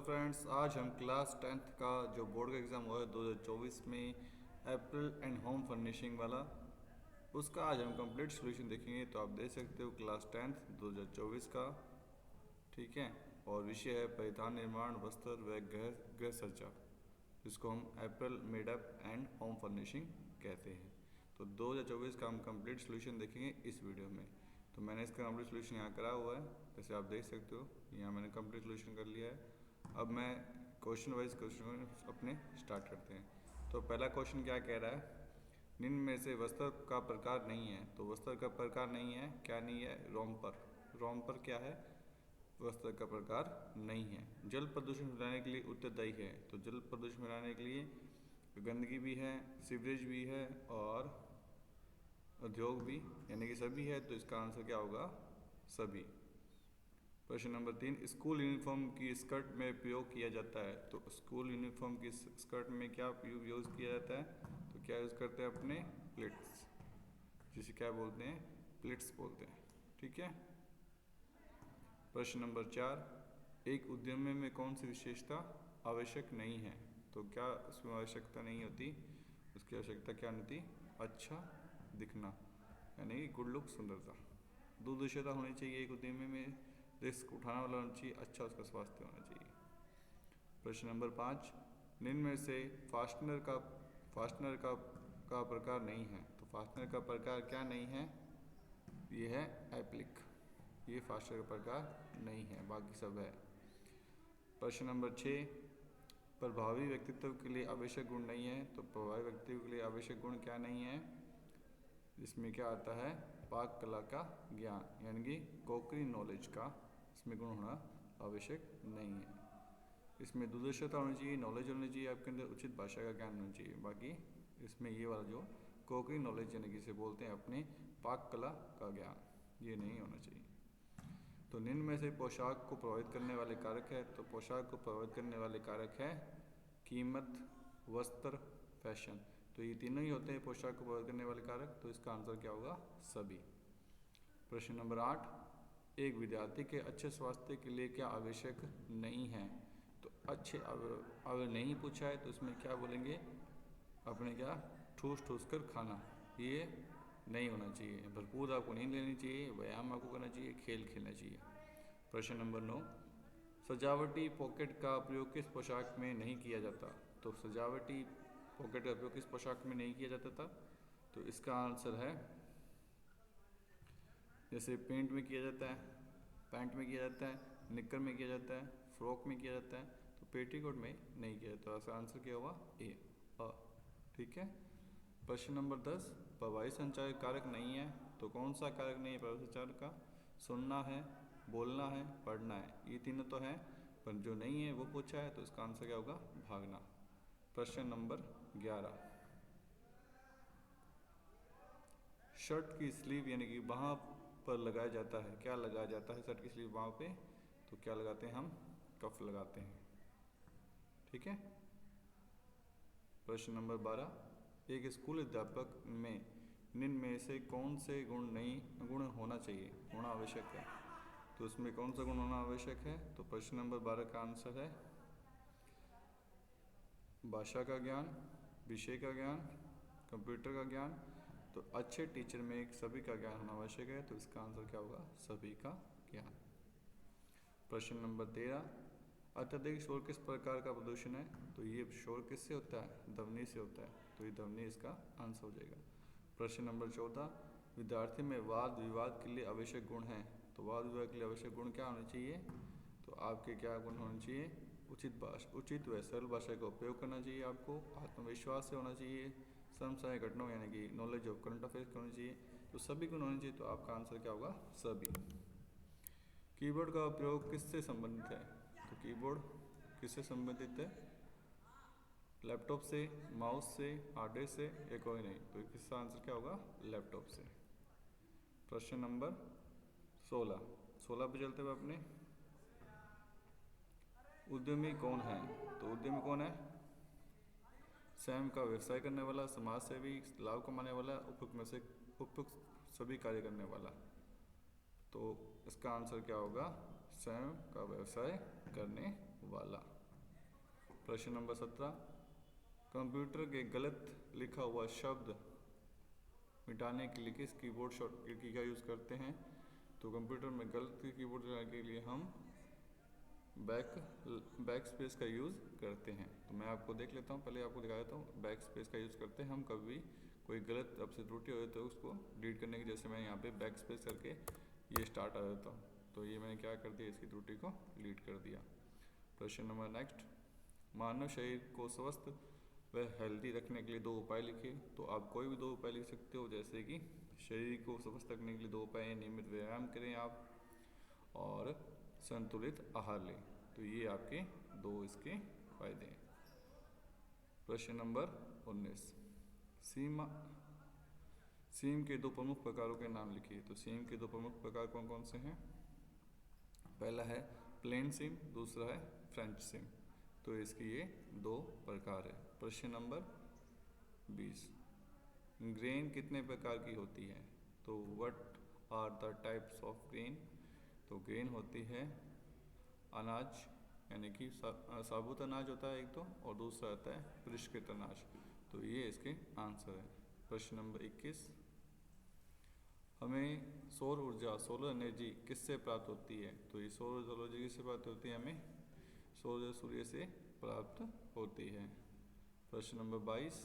Friends, आज हम class 10th का जो बोर्ड का एग्ज़ाम हुआ है 2024 में अप्रैल एंड होम फर्निशिंग वाला, उसका आज हम कंप्लीट सॉल्यूशन देखेंगे। तो आप देख सकते हो क्लास 10th 2024 का, ठीक है। और विषय है परिधान निर्माण, वस्त्र व गृह सज्जा, जिसको हम अप्रैल मेडअप एंड होम फर्निशिंग कहते हैं। तो 2024 का हम कंप्लीट सॉल्यूशन देखेंगे इस वीडियो में। तो मैंने इसका कंप्लीट सॉल्यूशन यहाँ करा हुआ है, जैसे आप देख सकते हो यहाँ मैंने कंप्लीट सॉल्यूशन कर लिया है। अब मैं क्वेश्चन वाइज क्वेश्चन अपने स्टार्ट करते हैं। तो पहला क्वेश्चन क्या कह रहा है, निम्न में से वस्त्र का प्रकार नहीं है। तो वस्त्र का प्रकार नहीं है, क्या नहीं है? रोम्पर। रोम्पर क्या है? वस्त्र का प्रकार नहीं है। जल प्रदूषण फैलाने के लिए उत्तरदायी है। तो जल प्रदूषण फैलाने के लिए गंदगी भी है, सीवरेज भी है और उद्योग भी, यानी कि सभी है। तो इसका आंसर क्या होगा? सभी। प्रश्न नंबर 3, स्कूल यूनिफॉर्म की स्कर्ट में प्रयोग किया जाता है। तो स्कूल यूनिफॉर्म की स्कर्ट में क्या यूज़ किया जाता है? तो क्या यूज़ करते हैं? अपने प्लिट्स, जिसे क्या बोलते हैं? प्लिट्स बोलते हैं, ठीक है। प्रश्न नंबर 4, एक उद्यम में कौन सी विशेषता आवश्यक नहीं है? तो क्या उसमें आवश्यकता नहीं होती? उसकी आवश्यकता क्या नहीं होती? अच्छा दिखना, यानी कि गुड लुक, सुंदरता। दूरदर्शिता होनी चाहिए एक उद्यमी में, रिस्क उठाने वाला होना चाहिए, अच्छा उसका स्वास्थ्य होना चाहिए। प्रश्न नंबर 5, निम्न में से फास्टनर का प्रकार नहीं है। तो फास्टनर का प्रकार क्या नहीं है? ये है एप्लिक, ये फास्टनर का प्रकार नहीं है, बाकी सब है। प्रश्न नंबर 6, प्रभावी व्यक्तित्व के लिए आवश्यक गुण नहीं है। तो प्रभावी व्यक्तित्व के लिए आवश्यक गुण क्या नहीं है? इसमें क्या आता है? पाक कला का ज्ञान, यानी कि कोकरी नॉलेज का इसमें गुण होना आवश्यक नहीं है। इसमें दूरदर्शिता होनी चाहिए, नॉलेज होनी चाहिए आपके अंदर, उचित भाषा का ज्ञान होना चाहिए। बाकी इसमें ये वाला जो कोकरी नॉलेज, यानी कि इसे बोलते हैं अपने पाक कला का ज्ञान, ये नहीं होना चाहिए। तो निम्न में से पोशाक को प्रभावित करने वाले कारक है। तो पोशाक को प्रभावित करने वाले कारक है कीमत, वस्त्र, फैशन। तो ये तीनों ही होते हैं पोशाक को प्रभावित करने वाले कारक। तो इसका आंसर क्या होगा? सभी। प्रश्न नंबर 8, एक विद्यार्थी के अच्छे स्वास्थ्य के लिए क्या आवश्यक नहीं है? तो अच्छे अगर नहीं पूछा है तो इसमें क्या बोलेंगे? अपने क्या ठूस ठूस कर खाना, ये नहीं होना चाहिए। भरपूर आपको नींद लेनी चाहिए, व्यायाम आपको करना चाहिए, खेल खेलना चाहिए। प्रश्न नंबर 9, सजावटी पॉकेट का प्रयोग किस पोशाक में नहीं किया जाता? तो सजावटी पॉकेट का प्रयोग किस पोशाक में नहीं किया जाता था? तो इसका आंसर है, जैसे पेंट में किया जाता है, पैंट में किया जाता है, निक्कर में किया जाता है, फ्रॉक में किया जाता है, तो पेटीकोट में नहीं किया जाता। इसका आंसर क्या हुआ? ए, ठीक है। प्रश्न नंबर 10, प्रभावी संचार कारक नहीं है। तो कौन सा कारक नहीं है प्रभावी संचार का? सुनना है, बोलना है, पढ़ना है, ये तीनों तो है, पर जो नहीं है वो पूछा है। तो इसका आंसर क्या होगा? भागना। प्रश्न नंबर 11, शर्ट की स्लीव यानी कि बाँह पर लगाया जाता है, क्या लगाया जाता है शर्ट की स्लीव बाँह पे? तो क्या लगाते हैं हम? कफ लगाते हैं, ठीक है। प्रश्न नंबर 12, एक स्कूल अध्यापक में निम्न में से कौन से गुण होना चाहिए, होना आवश्यक है? तो उसमें कौन सा गुण होना आवश्यक है? तो प्रश्न नंबर 12 का आंसर है भाषा का ज्ञान, विषय का ज्ञान, कंप्यूटर का ज्ञान। तो अच्छे टीचर में एक सभी का ज्ञान होना आवश्यक है। तो इसका आंसर क्या होगा? सभी का ज्ञान। प्रश्न नंबर 13, अत्यधिक शोर किस प्रकार का प्रदूषण है? तो ये शोर किससे होता है? ध्वनि से होता है। तो ये ध्वनि इसका आंसर हो जाएगा। प्रश्न नंबर 14, विद्यार्थी में वाद विवाद के लिए आवश्यक गुण हैं। तो वाद विवाद के लिए आवश्यक गुण क्या होने चाहिए? तो आपके क्या गुण होने चाहिए? उचित व सरल भाषा का उपयोग करना चाहिए आपको, आत्मविश्वास से होना चाहिए, समसामयिक घटनाओं यानी कि नॉलेज ऑफ करंट अफेयर्स होनी चाहिए। तो सभी गुण होने चाहिए। तो आपका आंसर क्या होगा? सभी। कीबोर्ड का उपयोग किससे संबंधित है? तो कीबोर्ड किससे संबंधित है? लैपटॉप से, माउस से, हार्ड डिस्क से, या कोई नहीं? तो इसका आंसर क्या होगा? लैपटॉप से। प्रश्न नंबर 16 पे चलते हुए अपने, उद्यमी कौन है? तो उद्यमी कौन है? स्वयं का व्यवसाय करने वाला, समाज सेवी, लाभ कमाने वाला, उपयुक्त सभी कार्य करने वाला। तो इसका आंसर क्या होगा? स्वयं का व्यवसाय करने वाला। प्रश्न नंबर 17, कंप्यूटर के गलत लिखा हुआ शब्द मिटाने के लिए किस कीबोर्ड शॉर्टकट की का यूज़ करते हैं? तो कंप्यूटर में गलत कीबोर्ड चलाने के लिए हम बैक स्पेस का यूज़ करते हैं। तो मैं आपको देख लेता हूँ, पहले आपको दिखा देता हूँ। बैक स्पेस का यूज़ करते हैं हम कभी कोई गलत आपसे त्रुटि हो तो उसको डिलीट करने की, जैसे मैं यहाँ पे बैक स्पेस करके ये स्टार्ट आ जाता हूँ, तो ये मैंने क्या कर दिया, इसकी त्रुटि को डिलीट कर दिया। प्रश्न नंबर नेक्स्ट, मानव शरीर को स्वस्थ व हेल्दी रखने के लिए 2 उपाय लिखिए। तो आप कोई भी 2 उपाय लिख सकते हो, जैसे कि शरीर को स्वस्थ रखने के लिए 2 उपाय हैं, नियमित व्यायाम करें आप और संतुलित आहार लें। तो ये आपके 2 इसके फायदे हैं। प्रश्न नंबर 19, सीम के 2 प्रमुख प्रकारों के नाम लिखिए। तो सीम के 2 प्रमुख प्रकार कौन कौन से हैं? पहला है प्लेन सीम, दूसरा है फ्रेंच सीम। तो इसकी ये 2 प्रकार है। प्रश्न नंबर 20, ग्रेन कितने प्रकार की होती है? तो what are the types of grain? तो ग्रेन होती है अनाज, यानी कि साबुत अनाज होता है एक तो, और दूसरा आता है परिष्कृत अनाज। तो ये इसके आंसर है। प्रश्न नंबर 21, हमें सौर ऊर्जा सोलर एनर्जी किससे प्राप्त होती है? तो ये सौर एनर्जी किससे प्राप्त होती है? हमें सूर्य से प्राप्त होती है। प्रश्न नंबर 22,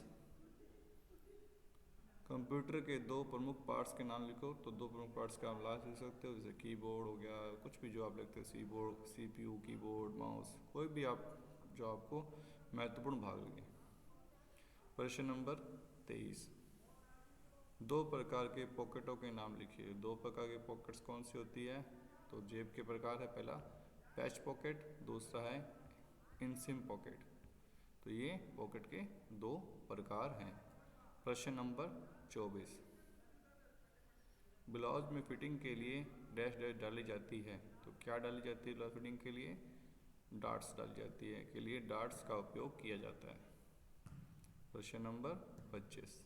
कंप्यूटर के 2 प्रमुख पार्ट्स के नाम लिखो। तो 2 प्रमुख पार्ट्स का आप लास्ट लिख सकते हो, जैसे कीबोर्ड हो गया, कुछ भी जो आप लिखते हो, सीपीयू, कीबोर्ड, माउस, कोई भी आप जो आपको महत्वपूर्ण भाग लगे। प्रश्न नंबर 23, 2 प्रकार के पॉकेटों के नाम लिखिए। 2 प्रकार के पॉकेट्स कौन सी होती है? तो जेब के प्रकार है, पहला पैच पॉकेट, दूसरा है इनसिम पॉकेट। तो ये पॉकेट के 2 प्रकार हैं। प्रश्न नंबर 24, ब्लाउज में फिटिंग के लिए डैश डैश डाली जाती है। तो क्या डाली जाती है ब्लाउज फिटिंग के लिए? डार्ट्स डाली जाती है, के लिए डार्ट्स का उपयोग किया जाता है। प्रश्न नंबर 25,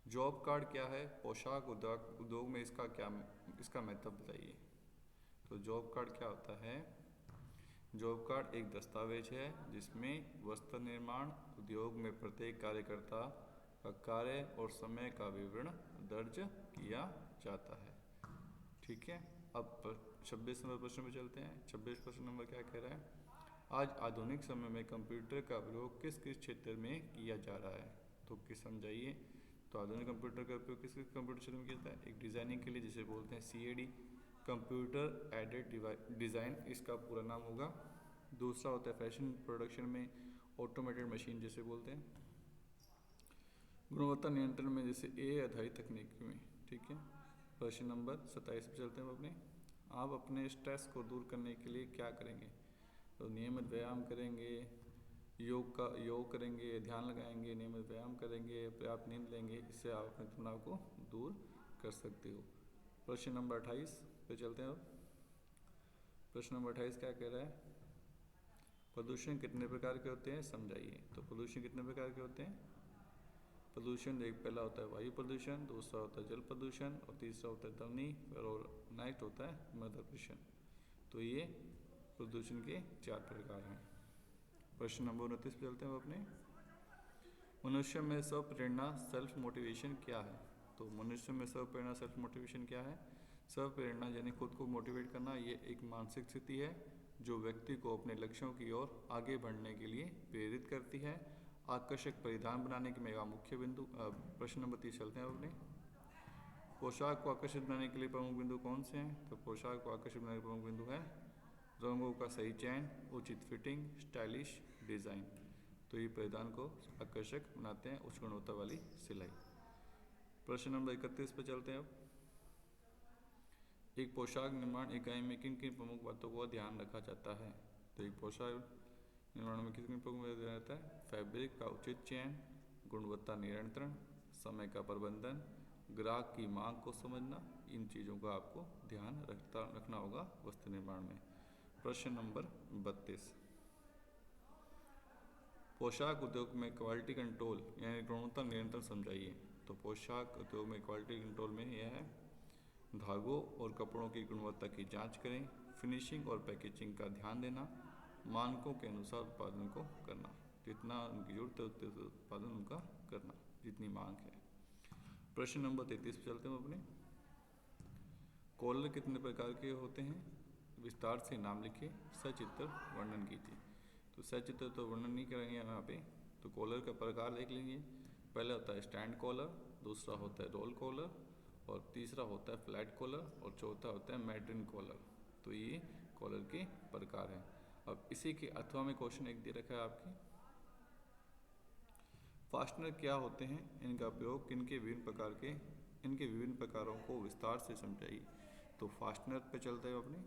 जॉब कार्ड क्या है? पोशाक उद्योग में इसका महत्व बताइए। तो जॉब कार्ड क्या होता है? जॉब कार्ड एक दस्तावेज है जिसमें वस्त्र निर्माण उद्योग में प्रत्येक कार्यकर्ता का कार्य और समय का विवरण दर्ज किया जाता है। ठीक है, अब 26 नंबर प्रश्न में चलते हैं। 26 प्रश्न नंबर क्या कह रहा है? आज आधुनिक समय में कंप्यूटर का प्रयोग किस किस क्षेत्र में किया जा रहा है? तो किस समझाइए। तो आधुनिक कंप्यूटर का उपयोग किस किस कंप्यूटर क्षेत्र में किया जाता है? एक डिज़ाइनिंग के लिए जिसे बोलते हैं CAD, कंप्यूटर एडेड डिज़ाइन इसका पूरा नाम होगा। दूसरा होता है फैशन प्रोडक्शन में ऑटोमेटेड मशीन जिसे बोलते हैं। गुणवत्ता नियंत्रण में जैसे AI आधारित तकनीक में। ठीक है, प्रश्न नंबर 27 पे चलते हैं। आप अपने स्ट्रेस को दूर करने के लिए क्या करेंगे? तो नियमित व्यायाम करेंगे, योग करेंगे, ध्यान लगाएंगे, नियमित व्यायाम करेंगे, पर्याप्त नींद लेंगे। इससे आप अपने तनाव को दूर कर सकते हो। प्रश्न नंबर 28 पे चलते हैं। अब प्रश्न नंबर 28 क्या कह रहा है? प्रदूषण कितने प्रकार के होते हैं, समझाइए। तो प्रदूषण कितने प्रकार के होते हैं? प्रदूषण एक पहला होता है वायु प्रदूषण, दूसरा होता है जल प्रदूषण, और तीसरा होता है ध्वनि, और नेक्स्ट होता है मृदा प्रदूषण। तो ये प्रदूषण के 4 प्रकार हैं। प्रश्न नंबर 29 पे चलते हैं अपने। मनुष्य में स्वप्रेरणा सेल्फ मोटिवेशन क्या है? तो मनुष्य में स्वप्रेरणा सेल्फ मोटिवेशन क्या है? स्वप्रेरणा यानी खुद को मोटिवेट करना, ये एक मानसिक स्थिति है जो व्यक्ति को अपने लक्ष्यों की ओर आगे बढ़ने के लिए प्रेरित करती है। आकर्षक परिधान बनाने के मेगा मुख्य बिंदु। प्रश्न नंबर 30 चलते हैं अपने। पोशाक को आकर्षित बनाने के लिए प्रमुख बिंदु कौन से हैं? तो पोशाक को आकर्षित बनाने के प्रमुख बिंदु है रंगों का सही चयन, उचित फिटिंग, स्टाइलिश डिज़ाइन। तो ये परिधान को आकर्षक बनाते हैं, उच्च गुणवत्ता वाली सिलाई। प्रश्न नंबर 31 पर चलते हैं। अब एक पोशाक निर्माण इकाई में किन किन प्रमुख बातों को ध्यान रखा जाता है? तो एक पोशाक निर्माण में किन किन प्रमुख बातों ध्यान रहता है? फैब्रिक का उचित चयन, गुणवत्ता नियंत्रण, समय का प्रबंधन, ग्राहक की मांग को समझना। इन चीज़ों का आपको ध्यान रखना होगा वस्त्र निर्माण में। प्रश्न नंबर 32, पोशाक उद्योग में क्वालिटी कंट्रोल यानी गुणवत्ता नियंत्रण समझाइए। तो पोशाक उद्योग में क्वालिटी कंट्रोल में यह है धागों और कपड़ों की गुणवत्ता की जांच करें, फिनिशिंग और पैकेजिंग का ध्यान देना, मानकों के अनुसार उत्पादन को करना, जितना उनकी जरूरत है उतने उत्पादन उनका करना जितनी मांग है। प्रश्न नंबर 33 पे चलते हैं अपने। कॉलर कितने प्रकार के होते हैं? विस्तार से नाम लिखे, सचित्र वर्णन कीजिए। तो सचित्र तो वर्णन नहीं करेंगे यहाँ पे, तो कॉलर का प्रकार देख लेंगे। पहला होता है स्टैंड कॉलर, दूसरा होता है रोल कॉलर, और तीसरा होता है फ्लैट कॉलर, और चौथा होता है मैड्रिन कॉलर। तो ये कॉलर के प्रकार हैं। अब इसी के अथवा में क्वेश्चन एक दे रखा है आपके, फास्टनर क्या होते हैं, इनका प्रयोग इनके विभिन्न प्रकारों को विस्तार से समझाइए। तो फास्टनर पे चलते हैं अपने।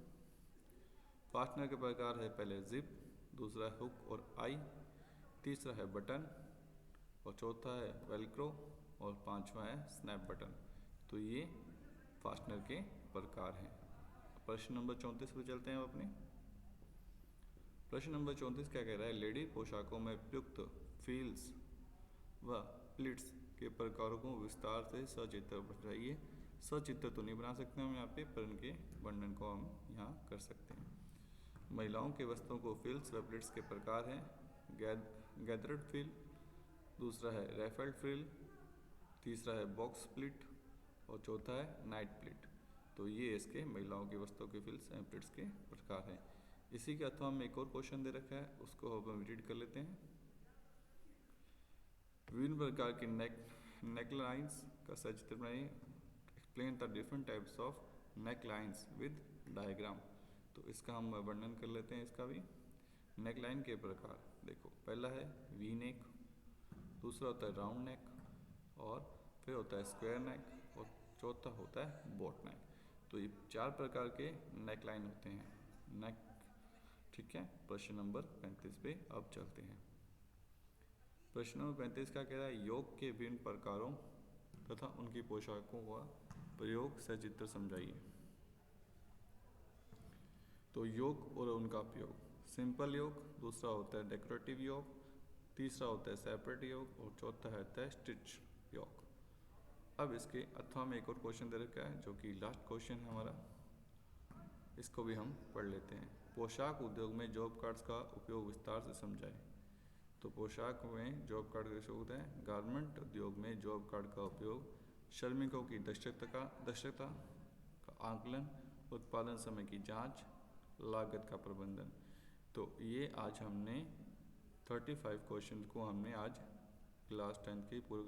फास्टनर के प्रकार है, पहले जिप, दूसरा है हुक और आई, तीसरा है बटन, और चौथा है वेलक्रो, और पांचवा है स्नैप बटन। तो ये फास्टनर के प्रकार हैं। प्रश्न नंबर 34 पे चलते हैं अपने। प्रश्न नंबर 34 क्या कह रहा है, लेडी पोशाकों में प्रयुक्त फील्स व प्लिट्स के प्रकारों को विस्तार से सचित्र बनाइए। सचित्र तो नहीं बना सकते हम यहाँ पे, पर इनके वर्णन को हम यहाँ कर सकते हैं। महिलाओं के वस्त्रों को फ्रिल्स व प्लिट्स के प्रकार हैं, गैदर्ड फ्रिल, दूसरा है रैफल्ड फ्रिल, तीसरा है बॉक्स प्लिट, और चौथा है नाइट प्लिट। तो ये इसके महिलाओं के वस्त्रों के फ्रिल्स एंड प्लिट्स के प्रकार हैं। इसी के अथवा में एक और क्वेश्चन दे रखा है, उसको हम रीड कर लेते हैं। विभिन्न प्रकार के नेक लाइन्स का सचित्र बनाइए। Explain the different types of neck lines with diagram. तो इसका हम वर्णन कर लेते हैं। इसका भी नेक लाइन के प्रकार देखो, पहला है वी नेक, दूसरा होता है राउंड नेक, और फिर होता है स्क्वायर नेक, और चौथा होता है बोट नेक। तो ये 4 प्रकार के नेक लाइन होते हैं, नेक। ठीक है, प्रश्न नंबर 35 पे अब चलते हैं। प्रश्न नंबर 35 का कह रहा है, योग के विभिन्न प्रकारों तथा उनकी पोशाकों का प्रयोग सचित्र समझाइए। तो योग और उनका प्रयोग, सिंपल योग, दूसरा होता है डेकोरेटिव योग, तीसरा होता है सेपरेट योग, और चौथा होता है स्टिच योग। अब इसके अथवा में एक और क्वेश्चन दे रखा है, जो कि लास्ट क्वेश्चन है हमारा, इसको भी हम पढ़ लेते हैं। पोशाक उद्योग में जॉब कार्ड्स का उपयोग विस्तार से समझाएं। तो पोशाक में जॉब कार्ड कैसे होता है? गारमेंट उद्योग में जॉब कार्ड का उपयोग श्रमिकों की दक्षता का आकलन, उत्पादन समय की जांच, लागत का प्रबंधन। तो ये आज हमने 35 क्वेश्चन को हमने आज क्लास 10 के पूरे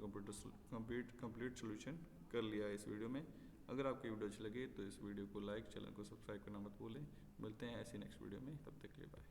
कंप्लीट सोल्यूशन कर लिया है इस वीडियो में। अगर आपकी वीडियो अच्छी लगी तो इस वीडियो को लाइक, चैनल को सब्सक्राइब करना मत भूलें। मिलते हैं ऐसी नेक्स्ट वीडियो में, तब तक के लिए बाय।